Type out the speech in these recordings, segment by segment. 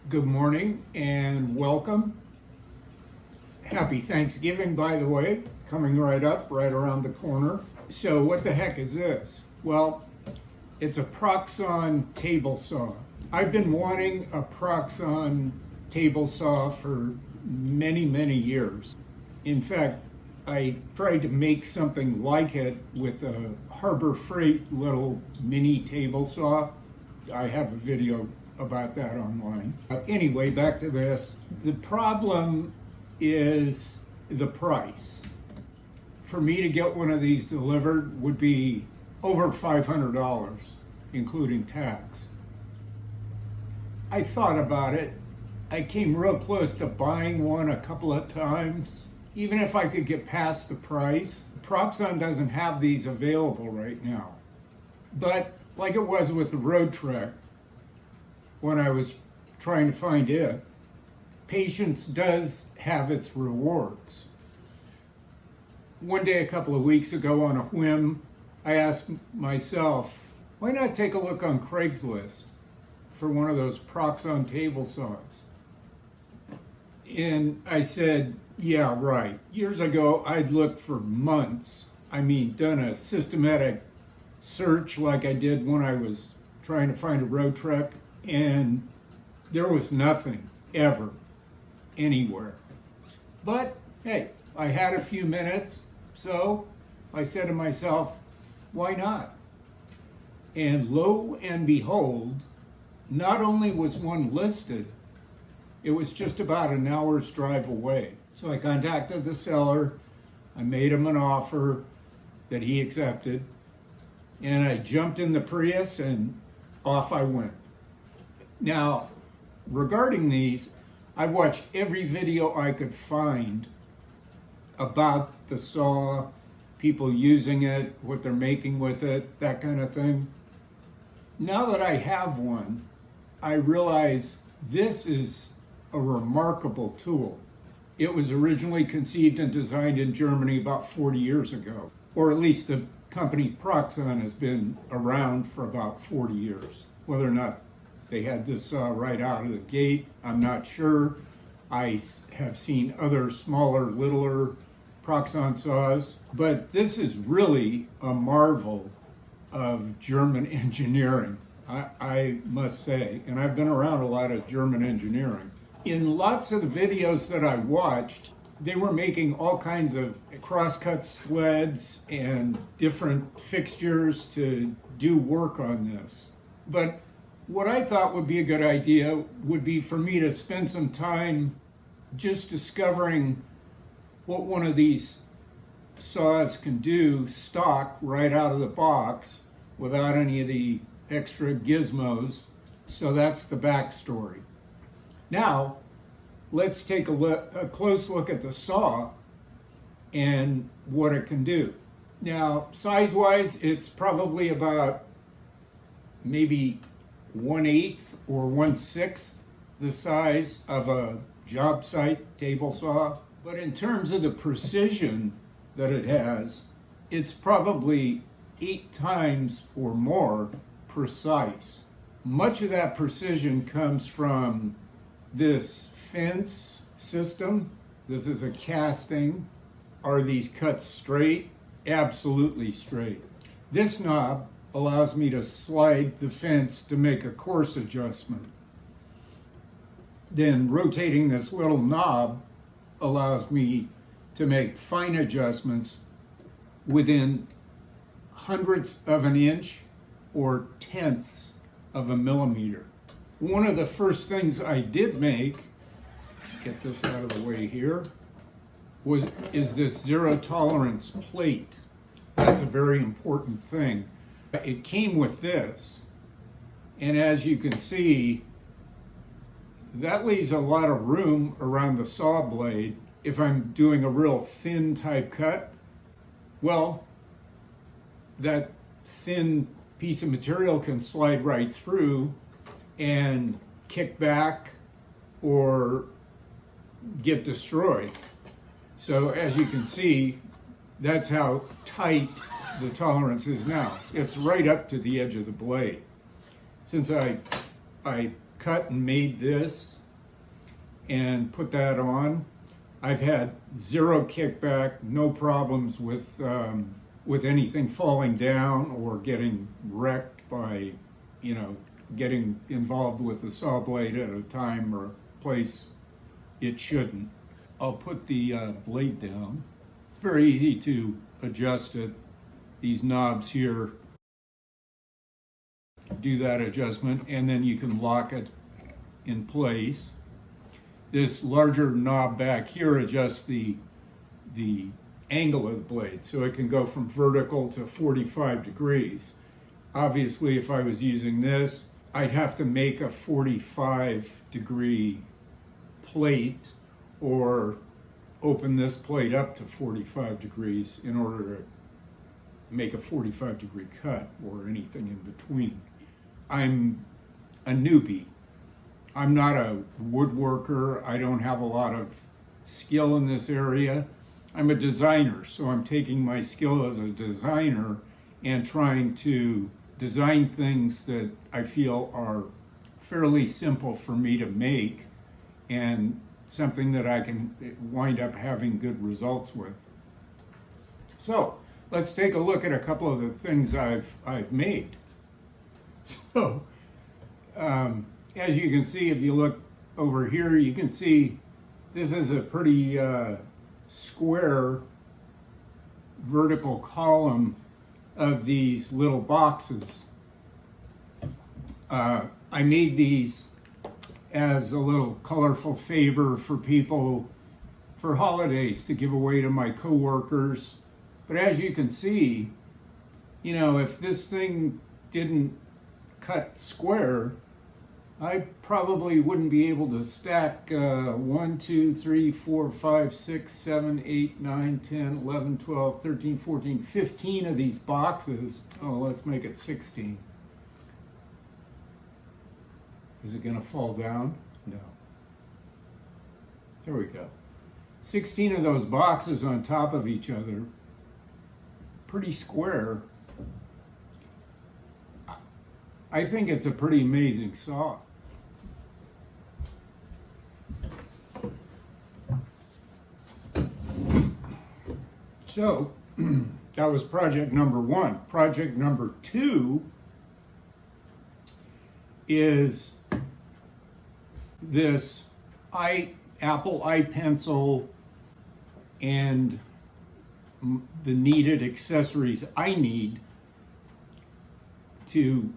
Good morning and welcome. Happy Thanksgiving, by the way, coming right up, right around the corner. So what the heck is this? Well, it's a Proxxon table saw. I've been wanting a Proxxon table saw for many years. In fact, I tried to make something like it with a Harbor Freight little mini table saw. I have a video about that online. Anyway, back to this. The problem is the price. For me to get one of these delivered would be over $500, including tax. I thought about it. I came real close to buying one a couple of times. Even if I could get past the price, Proxxon doesn't have these available right now. But like it was with the Road Trek, when I was trying to find it, patience does have its rewards. One day a couple of weeks ago on a whim, I asked myself, why not take a look on Craigslist for one of those Proxxon table saws? And I said, yeah, right. Years ago, I'd looked for months. Done a systematic search like I did when I was trying to find a Road Trek, and there was nothing ever anywhere. But hey, I had a few minutes, so I said to myself, why not? And lo and behold, not only was one listed, it was just about an hour's drive away. So I contacted the seller, I made him an offer that he accepted, and I jumped in the Prius and off I went. Now, regarding these, I've watched every video I could find about the saw, people using it, what they're making with it, that kind of thing. Now that I have one, I realize this is a remarkable tool. It was originally conceived and designed in Germany about 40 years ago, or at least the company Proxxon has been around for about 40 years. Whether or not they had this saw right out of the gate, I'm not sure. I have seen other smaller, littler Proxxon saws, but this is really a marvel of German engineering, I must say. And I've been around a lot of German engineering. In lots of the videos that I watched, they were making all kinds of crosscut sleds and different fixtures to do work on this. But what I thought would be a good idea would be for me to spend some time just discovering what one of these saws can do stock right out of the box without any of the extra gizmos. So that's the backstory. Now, let's take a close look at the saw and what it can do. Now, size-wise, it's probably about maybe 1/8 or 1/6 the size of a job site table saw. But in terms of the precision that it has, it's probably 8 times or more precise. Much of that precision comes from this fence system. This is a casting. Are these cut straight? Absolutely straight. This knob allows me to slide the fence to make a course adjustment. Then rotating this little knob allows me to make fine adjustments within hundredths of an inch or tenths of a millimeter. One of the first things I did make, get this out of the way here, is this zero tolerance plate. That's a very important thing. It came with this, and as you can see, that leaves a lot of room around the saw blade. If I'm doing a real thin type cut, well, that thin piece of material can slide right through and kick back or get destroyed. So as you can see, that's how tight the tolerance is now. It's right up to the edge of the blade. Since I cut and made this and put that on, I've had zero kickback, no problems with anything falling down or getting wrecked by, getting involved with the saw blade at a time or place it shouldn't. I'll put the blade down. It's very easy to adjust it. These knobs here do that adjustment, and then you can lock it in place. This larger knob back here adjusts the angle of the blade, so it can go from vertical to 45 degrees. Obviously, if I was using this, I'd have to make a 45-degree plate or open this plate up to 45 degrees in order to make a 45-degree cut or anything in between. I'm a newbie. I'm not a woodworker. I don't have a lot of skill in this area. I'm a designer, so I'm taking my skill as a designer and trying to design things that I feel are fairly simple for me to make and something that I can wind up having good results with. So let's take a look at a couple of the things I've made. So as you can see, if you look over here, you can see this is a pretty square vertical column of these little boxes. I made these as a little colorful favor for people for holidays to give away to my coworkers. But as you can see, if this thing didn't cut square, I probably wouldn't be able to stack 1, 2, 3, 4, 5, 6, 7, 8, 9, 10, 11, 12, 13, 14, 15 of these boxes. Oh, let's make it 16. Is it gonna fall down? No. There we go. 16 of those boxes on top of each other, pretty square. I think it's a pretty amazing saw. So that was project number 1. Project number 2 is this Apple iPencil and the needed accessories I need to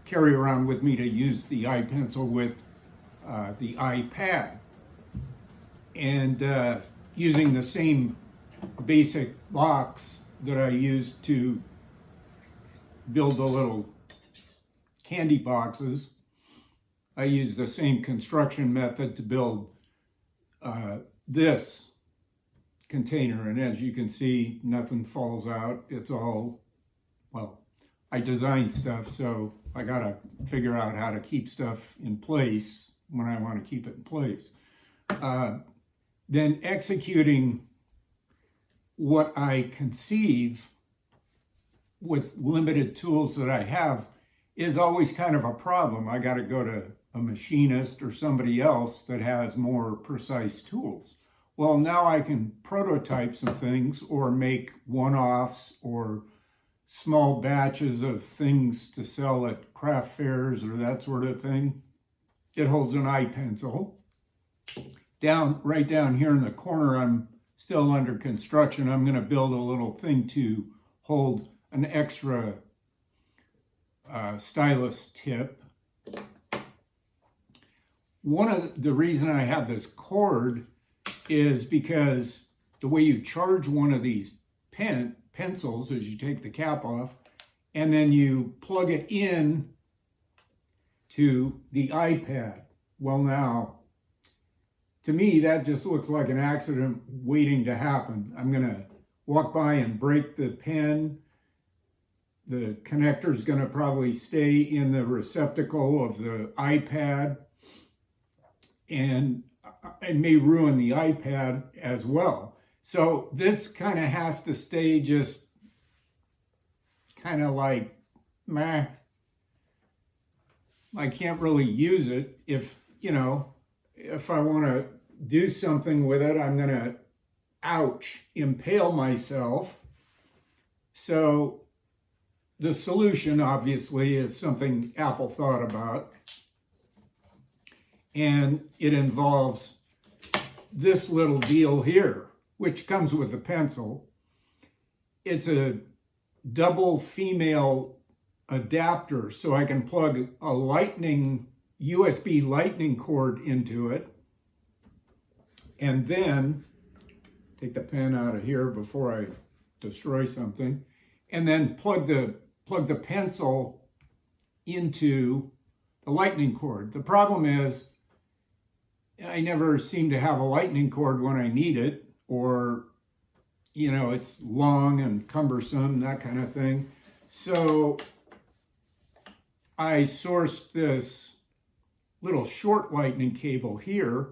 carry around with me to use the iPencil with the iPad. And using the same basic box that I used to build the little candy boxes, I used the same construction method to build this container. And as you can see, nothing falls out. It's all, well, I design stuff, so I gotta figure out how to keep stuff in place when I want to keep it in place. Then executing what I conceive with limited tools that I have is always kind of a problem. I got to go to a machinist or somebody else that has more precise tools. Well, now I can prototype some things or make one-offs or small batches of things to sell at craft fairs or that sort of thing. It holds an iPencil. Right down here in the corner, I'm still under construction. I'm going to build a little thing to hold an extra stylus tip. One of the reason I have this cord is because the way you charge one of these pencils is you take the cap off and then you plug it in to the iPad. Well, now, to me, that just looks like an accident waiting to happen. I'm going to walk by and break the pen. The connector's going to probably stay in the receptacle of the iPad, and it may ruin the iPad as well. So this kind of has to stay just kind of like, meh. I can't really use it. If, if I want to do something with it, I'm going to, impale myself. So the solution, obviously, is something Apple thought about. And it involves this little deal here, which comes with the pencil. It's a double female adapter, so I can plug a USB lightning cord into it, and then take the pen out of here before I destroy something, and then plug the pencil into the lightning cord. The problem is I never seem to have a lightning cord when I need it, or it's long and cumbersome, that kind of thing. So I sourced this little short lightning cable here,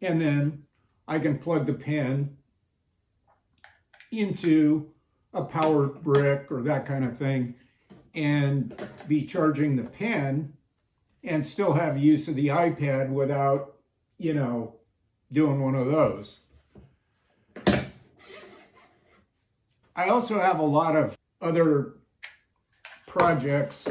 and then I can plug the pen into a power brick or that kind of thing and be charging the pen and still have use of the iPad without, doing one of those. I also have a lot of other projects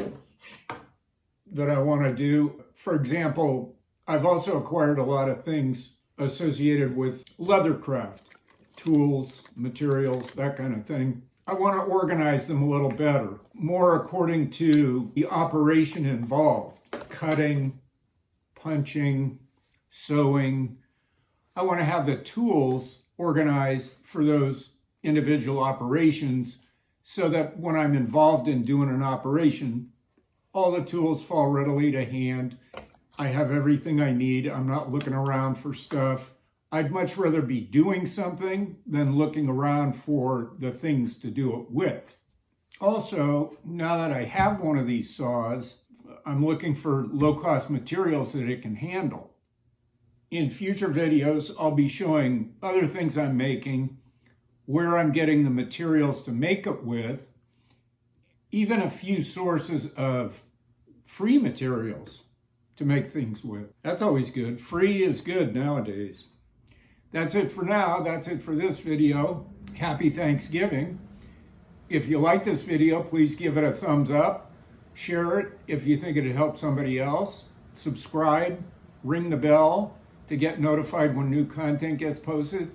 that I want to do. For example, I've also acquired a lot of things associated with leathercraft, tools, materials, that kind of thing. I want to organize them a little better, more according to the operation involved: cutting, punching, sewing. I want to have the tools organized for those individual operations so that when I'm involved in doing an operation, all the tools fall readily to hand. I have everything I need. I'm not looking around for stuff. I'd much rather be doing something than looking around for the things to do it with. Also, now that I have one of these saws, I'm looking for low-cost materials that it can handle. In future videos, I'll be showing other things I'm making, where I'm getting the materials to make it with, even a few sources of free materials to make things with. That's always good. Free is good nowadays. That's it for now. That's it for this video. Happy Thanksgiving. If you like this video, please give it a thumbs up. Share it if you think it'd help somebody else. Subscribe, ring the bell to get notified when new content gets posted.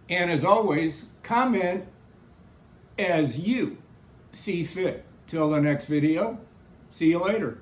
And as always, comment as you see fit. Till the next video, see you later.